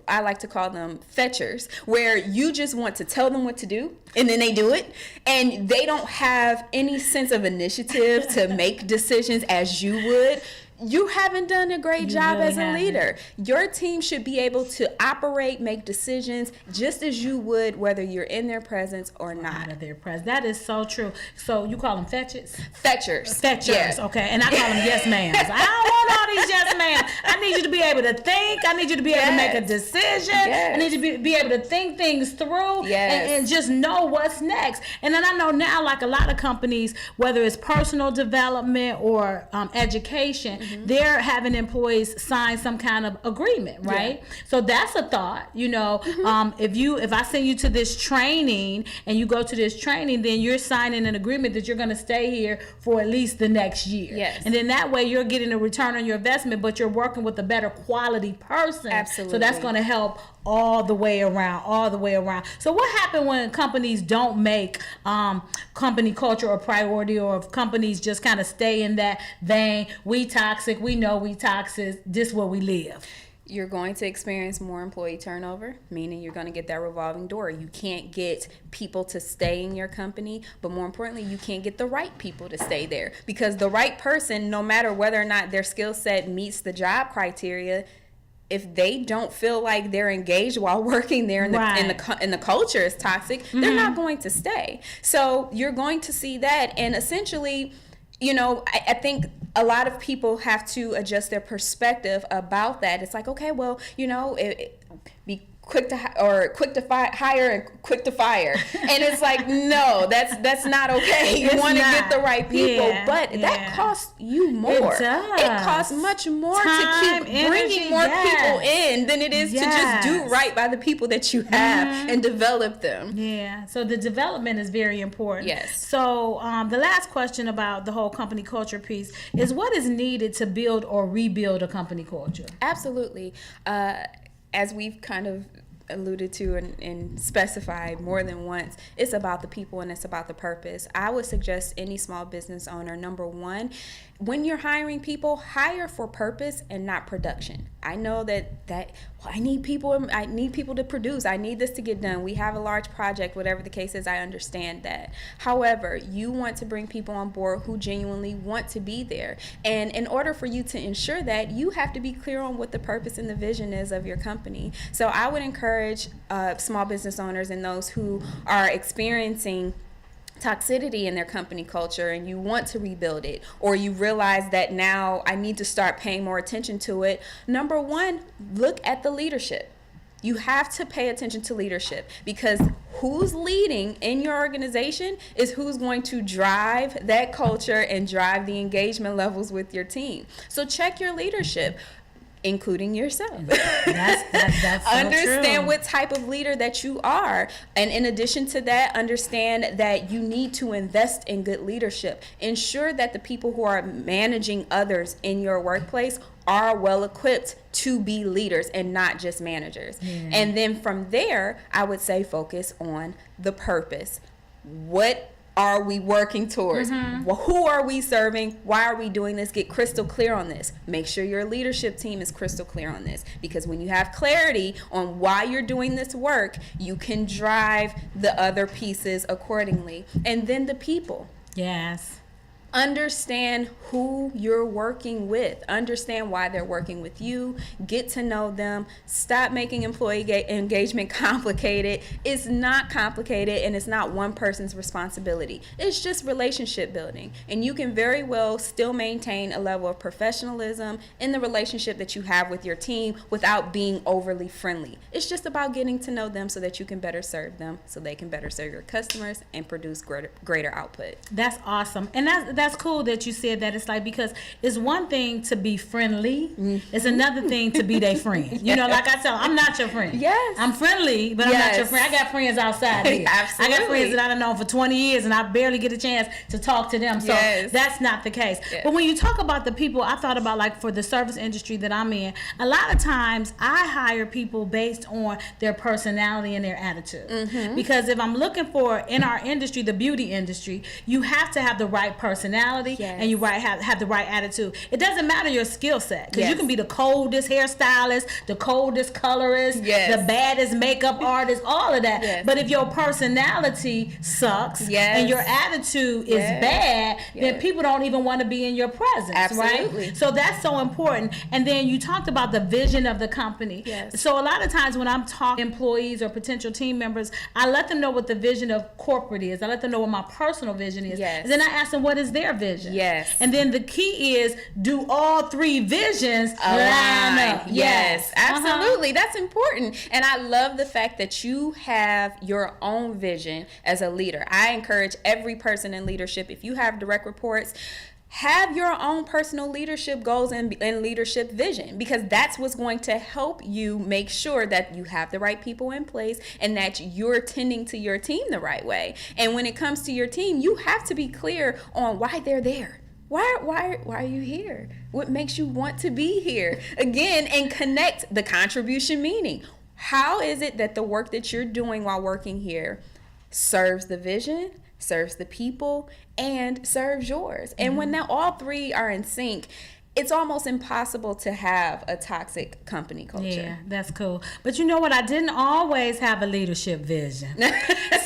I like to call them fetchers, where you just want to tell them what to do and then they do it, and they don't have any sense of initiative to make decisions as you would, you haven't done a great job really as a leader. Your team should be able to operate, make decisions just as you would, whether you're in their presence or not. Out of their presence. That is so true. So you call them fetchers? Fetchers. Fetchers, okay. And I call them yes ma'ams. I don't want all these yes ma'ams. I need you to be able to think. I need you to be able to make a decision. I need you to be able to think things through and just know what's next. And then I know now, like a lot of companies, whether it's personal development or education, they're having employees sign some kind of agreement, right? So that's a thought, you know. If I send you to this training and you go to this training, then you're signing an agreement that you're going to stay here for at least the next year. And then that way you're getting a return on your investment, but you're working with a better quality person. Absolutely. So that's going to help all the way around. So what happened when companies don't make company culture a priority, or if companies just kind of stay in that vein, we toxic, we know we toxic, this where we live? You're going to experience more employee turnover, meaning you're going to get that revolving door. You can't get people to stay in your company, but more importantly, you can't get the right people to stay there, because the right person, no matter whether or not their skill set meets the job criteria, if they don't feel like they're engaged while working there and the culture is toxic, they're not going to stay. So you're going to see that, and essentially, you know, I think a lot of people have to adjust their perspective about that. It's like, okay, well, you know, be quick to hire and quick to fire, and it's like, no, that's not okay. You want to get the right people, but that costs you more. It does. It costs much more Time, to keep bringing more people in than it is to just do right by the people that you have and develop them. So the development is very important. So the last question about the whole company culture piece is, what is needed to build or rebuild a company culture? Absolutely. As we've kind of alluded to and specified more than once, it's about the people and it's about the purpose. I would suggest any small business owner, number one, when you're hiring people, hire for purpose and not production. I know that I need people to produce. I need this to get done. We have a large project, whatever the case is, I understand that. However, you want to bring people on board who genuinely want to be there. And in order for you to ensure that, you have to be clear on what the purpose and the vision is of your company. So I would encourage small business owners and those who are experiencing toxicity in their company culture and you want to rebuild it, or you realize that now I need to start paying more attention to it. Number one, look at the leadership. You have to pay attention to leadership, because who's leading in your organization is who's going to drive that culture and drive the engagement levels with your team. So check your leadership, including yourself. That's so Understand true. what type of leader that you are. And in addition to that, understand that you need to invest in good leadership. Ensure that the people who are managing others in your workplace are well equipped to be leaders and not just managers. And then from there, I would say focus on the purpose. What are we working towards? Well, who are we serving? Why are we doing this? Get crystal clear on this. Make sure your leadership team is crystal clear on this, because when you have clarity on why you're doing this work, you can drive the other pieces accordingly. And then the people. Yes. Understand who you're working with. Understand why they're working with you. Get to know them. Stop making employee engagement complicated. It's not complicated, and it's not one person's responsibility. It's just relationship building. And you can very well still maintain a level of professionalism in the relationship that you have with your team without being overly friendly. It's just about getting to know them so that you can better serve them, so they can better serve your customers and produce greater output. That's awesome. And that's cool that you said that. It's like, because it's one thing to be friendly. It's another thing to be their friend. You know, like I said, I'm not your friend. Yes. I'm friendly, but I'm not your friend. I got friends outside here. Absolutely. I got friends that I've known for 20 years and I barely get a chance to talk to them. So that's not the case. But when you talk about the people, I thought about, like, for the service industry that I'm in, a lot of times I hire people based on their personality and their attitude. Because if I'm looking for, in our industry, the beauty industry, you have to have the right personality and you have the right attitude. It doesn't matter your skill set, because you can be the coldest hairstylist, the coldest colorist, the baddest makeup artist, all of that. But if your personality sucks and your attitude is bad, then people don't even want to be in your presence, right? So that's so important. And then you talked about the vision of the company. So a lot of times when I'm talking to employees or potential team members, I let them know what the vision of corporate is. I let them know what my personal vision is. And then I ask them, what is their vision? And then the key is, do all three visions line up? Absolutely. That's important. And I love the fact that you have your own vision as a leader. I encourage every person in leadership, if you have direct reports, have your own personal leadership goals and leadership vision, because that's what's going to help you make sure that you have the right people in place and that you're tending to your team the right way. And when it comes to your team, you have to be clear on why they're there. Why are you here? What makes you want to be here? Again, and connect the contribution meaning. How is it that the work that you're doing while working here serves the vision, serves the people, and serves yours? And when now all three are in sync, it's almost impossible to have a toxic company culture. Yeah, that's cool. But you know what? I didn't always have a leadership vision.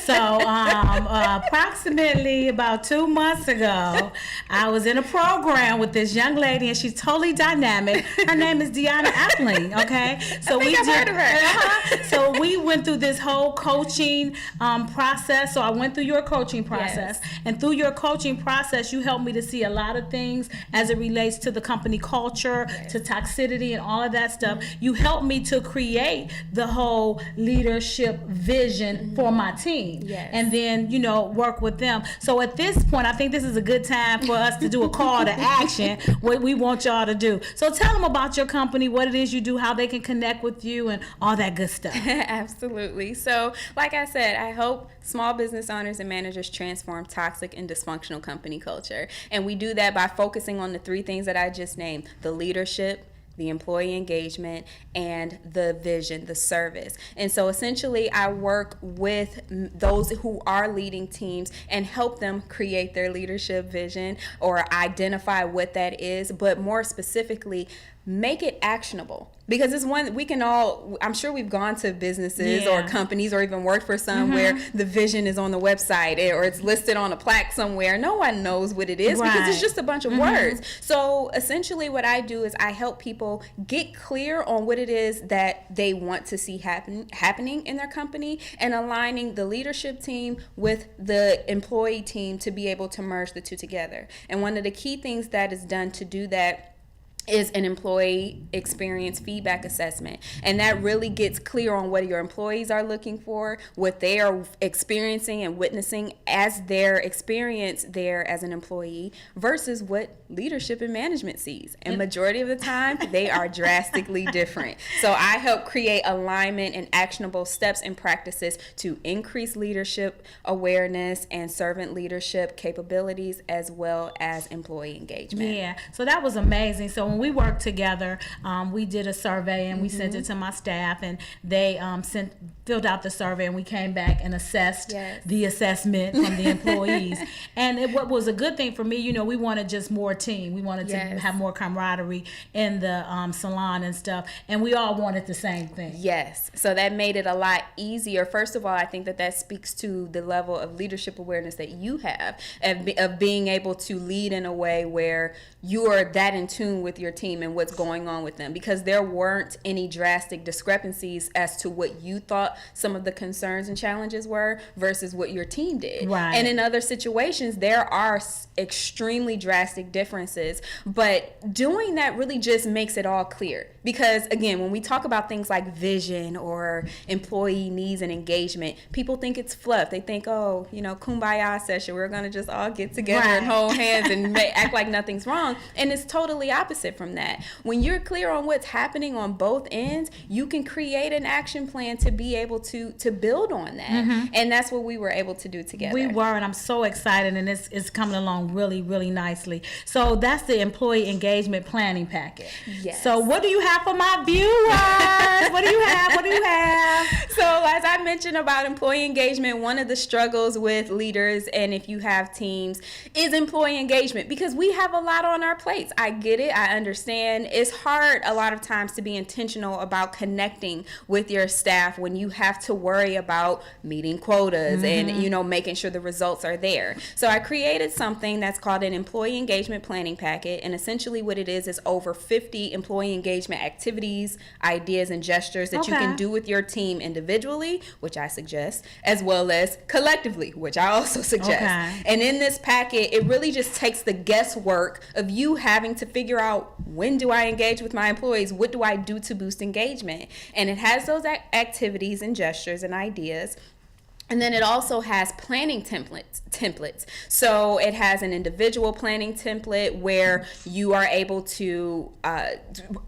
So approximately about 2 months ago, I was in a program with this young lady, and she's totally dynamic. Her name is Deanna Appling, okay? So I've heard of her. So we went through this whole coaching process. So I went through your coaching process. And through your coaching process, you helped me to see a lot of things as it relates to the company culture, to toxicity and all of that stuff. You helped me to create the whole leadership vision for my team. And then, work with them. So at this point, I think this is a good time for us to do a call to action, what we want y'all to do. So tell them about your company, what it is you do, how they can connect with you, and all that good stuff. Absolutely. So, like I said, I hope small business owners and managers transform toxic and dysfunctional company culture. And we do that by focusing on the three things that I just named: the leadership, the employee engagement, and the vision, the service. And so essentially I work with those who are leading teams and help them create their leadership vision or identify what that is, but more specifically, make it actionable. Because it's one we can all, I'm sure we've gone to businesses or companies or even worked for some where the vision is on the website or it's listed on a plaque somewhere. No one knows what it is because it's just a bunch of words. So essentially what I do is I help people get clear on what it is that they want to see happening in their company, and aligning the leadership team with the employee team to be able to merge the two together. And one of the key things that is done to do that is an employee experience feedback assessment. And that really gets clear on what your employees are looking for, what they are experiencing and witnessing as their experience there as an employee versus what leadership and management sees. And majority of the time, they are drastically different. So I help create alignment and actionable steps and practices to increase leadership awareness and servant leadership capabilities, as well as employee engagement. Yeah, so that was amazing. So when we worked together, we did a survey and we sent it to my staff, and they filled out the survey, and we came back and assessed the assessment from the employees. And what was a good thing for me, you know, we wanted just more team. We wanted to have more camaraderie in the salon and stuff, and we all wanted the same thing. Yes, so that made it a lot easier. First of all, I think that speaks to the level of leadership awareness that you have, of being able to lead in a way where you are that in tune with your team and what's going on with them, because there weren't any drastic discrepancies as to what you thought some of the concerns and challenges were versus what your team did. Right. And in other situations, there are extremely drastic differences, but doing that really just makes it all clear. Because again, when we talk about things like vision or employee needs and engagement, people think it's fluff. They think, oh, you know, kumbaya session, we're going to just all get together and hold hands and act like nothing's wrong. And it's totally opposite from that. When you're clear on what's happening on both ends, you can create an action plan to be able to build on that. And that's what we were able to do together. We were, and I'm so excited, and it's coming along really, really nicely. So that's the employee engagement planning packet. Yes. So what do you have for my viewers? What do you have? What do you have? So as I mentioned about employee engagement, one of the struggles with leaders, and if you have teams, is employee engagement, because we have a lot on our plates. I get it. I understand. It's hard a lot of times to be intentional about connecting with your staff when you have to worry about meeting quotas and, you know, making sure the results are there. So I created something that's called an employee engagement planning packet. And essentially what it is over 50 employee engagement activities, ideas, and gestures that you can do with your team individually, which I suggest, as well as collectively, which I also suggest. And in this packet, it really just takes the guesswork of you having to figure out, when do I engage with my employees? What do I do to boost engagement? And it has those activities and gestures and ideas. And then it also has planning templates. So it has an individual planning template where you are able to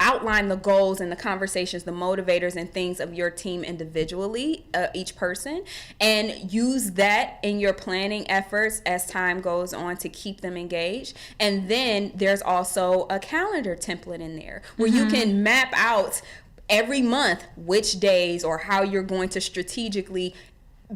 outline the goals and the conversations, the motivators and things of your team individually, each person, and use that in your planning efforts as time goes on to keep them engaged. And then there's also a calendar template in there where you can map out every month which days or how you're going to strategically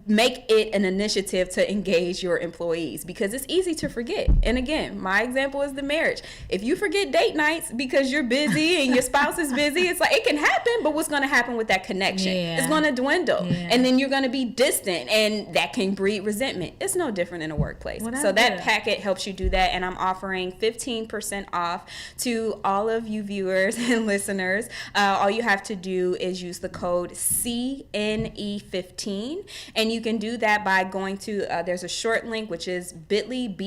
make it an initiative to engage your employees, because it's easy to forget. And again, my example is the marriage. If you forget date nights because you're busy and your spouse is busy, it's like, it can happen, but what's going to happen with that connection? It's going to dwindle, and then you're going to be distant, and that can breed resentment. It's no different in a workplace. So that packet helps you do that, and I'm offering 15% off to all of you viewers and listeners. All you have to do is use the code CNE15, and you can do that by going to, there's a short link, which is bit.ly/EE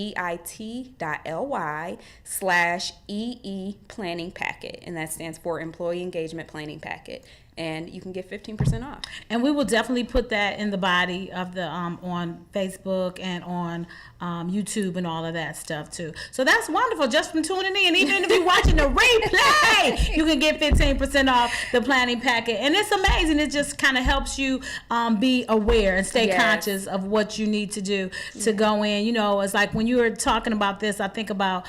planning packet. And that stands for Employee Engagement Planning Packet. And you can get 15% off. And we will definitely put that in the body of the on Facebook and on YouTube and all of that stuff too. So that's wonderful, just from tuning in. Even if you're watching the replay, you can get 15% off the planning packet. And it's amazing. It just kind of helps you be aware and stay conscious of what you need to do to go in. You know, it's like when you were talking about this, I think about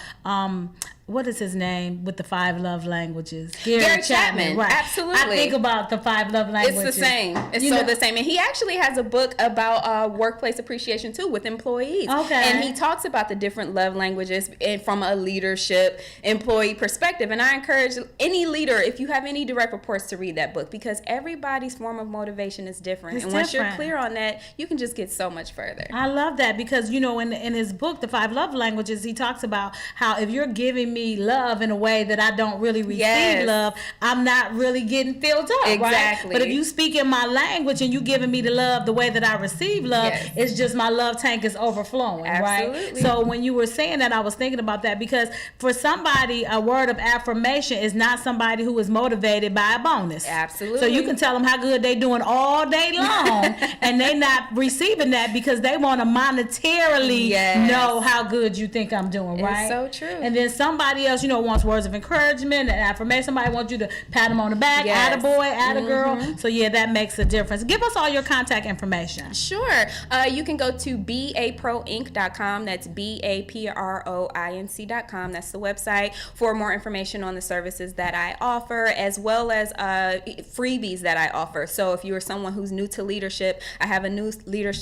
what is his name with the 5 love languages? Gary Chapman. Right. Absolutely. I think about the 5 love languages. It's the same. It's the same. And he actually has a book about workplace appreciation too with employees. Okay. And he talks about the different love languages and from a leadership employee perspective. And I encourage any leader, if you have any direct reports, to read that book, because everybody's form of motivation is different. Once you're clear on that, you can just get so much further. I love that, because in his book, The 5 Love Languages, he talks about how if you're giving me love in a way that I don't really receive love, I'm not really getting filled up. Exactly. Right? But if you speak in my language and you giving me the love the way that I receive love, it's just my love tank is overflowing. Absolutely. Right? So when you were saying that, I was thinking about that, because for somebody, a word of affirmation is not somebody who is motivated by a bonus. Absolutely. So you can tell them how good they doing all day long and they not receiving that because they want to monetarily know how good you think I'm doing, right? It's so true. And then somebody else, wants words of encouragement and affirmation. Somebody wants you to pat them on the back, attaboy, attagirl. So that makes a difference. Give us all your contact information. Sure. You can go to baproinc.com. That's baproinc.com. That's the website for more information on the services that I offer, as well as freebies that I offer. So if you are someone who's new to leadership, I have a new leader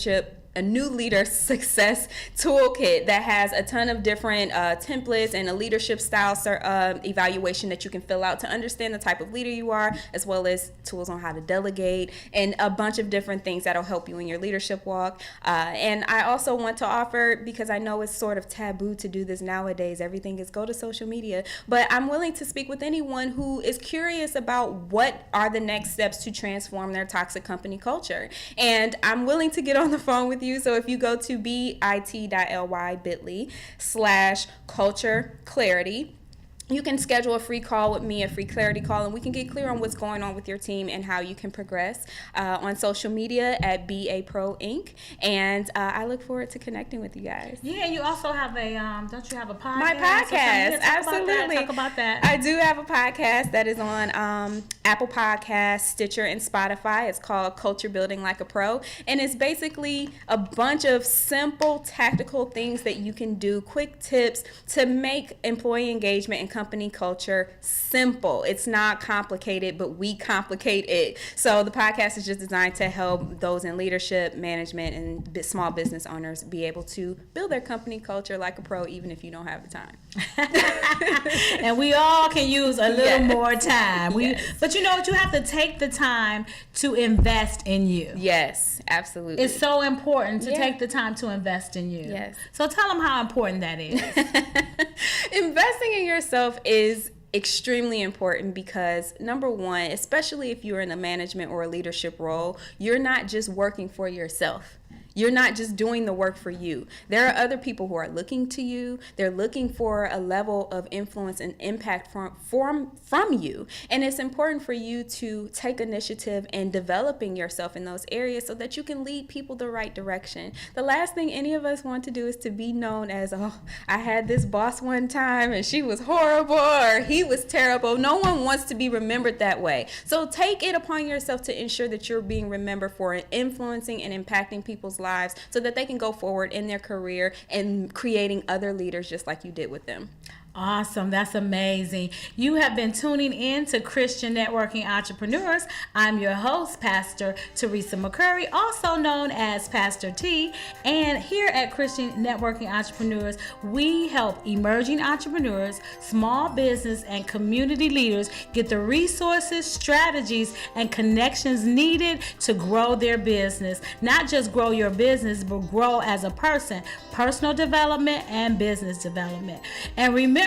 success toolkit that has a ton of different templates and a leadership style evaluation that you can fill out to understand the type of leader you are, as well as tools on how to delegate and a bunch of different things that'll help you in your leadership walk. And I also want to offer, because I know it's sort of taboo to do this nowadays, everything is go to social media, but I'm willing to speak with anyone who is curious about what are the next steps to transform their toxic company culture. And I'm willing to get on the phone with you. So if you go to bit.ly/culture clarity, you can schedule a free call with me, a free clarity call, and we can get clear on what's going on with your team and how you can progress on social media at BAProInc. And I look forward to connecting with you guys. Yeah, you also have don't you have a podcast? My podcast, absolutely. Talk about that. I do have a podcast that is on Apple Podcasts, Stitcher, and Spotify. It's called Culture Building Like a Pro. And it's basically a bunch of simple, tactical things that you can do, quick tips to make employee engagement and company culture simple. It's not complicated, but we complicate it. So the podcast is just designed to help those in leadership, management, and small business owners be able to build their company culture like a pro, even if you don't have the time. And we all can use a little more time. But you know what? You have to take the time to invest in you. Yes, absolutely. It's so important to take the time to invest in you. Yes. So tell them how important that is. Investing in yourself is extremely important because, number one, especially if you're in a management or a leadership role, you're not just working for yourself. You're not just doing the work for you. There are other people who are looking to you. They're looking for a level of influence and impact from you. And it's important for you to take initiative in developing yourself in those areas so that you can lead people the right direction. The last thing any of us want to do is to be known as, oh, I had this boss one time and she was horrible or he was terrible. No one wants to be remembered that way. So take it upon yourself to ensure that you're being remembered for influencing and impacting people's lives so that they can go forward in their career and creating other leaders just like you did with them. Awesome. That's amazing. You have been tuning in to Christian Networking Entrepreneurs. I'm your host, Pastor Teresa McCurry, also known as Pastor T. And here at Christian Networking Entrepreneurs, we help emerging entrepreneurs, small business, and community leaders get the resources, strategies, and connections needed to grow their business. Not just grow your business, but grow as a person, personal development and business development. And remember,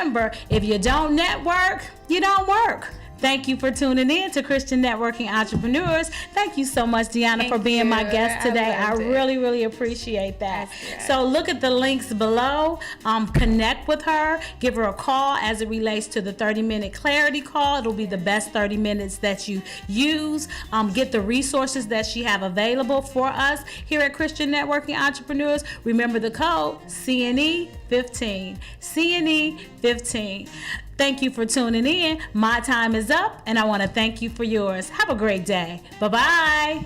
if you don't network, you don't work. Thank you for tuning in to Christian Networking Entrepreneurs. Thank you so much, Deanna, for being my guest today. I really, really appreciate that. So look at the links below. Connect with her. Give her a call as it relates to the 30-minute clarity call. It'll be the best 30 minutes that you use. Get the resources that she have available for us here at Christian Networking Entrepreneurs. Remember the code CNE15. CNE15. Thank you for tuning in. My time is up, and I want to thank you for yours. Have a great day. Bye-bye.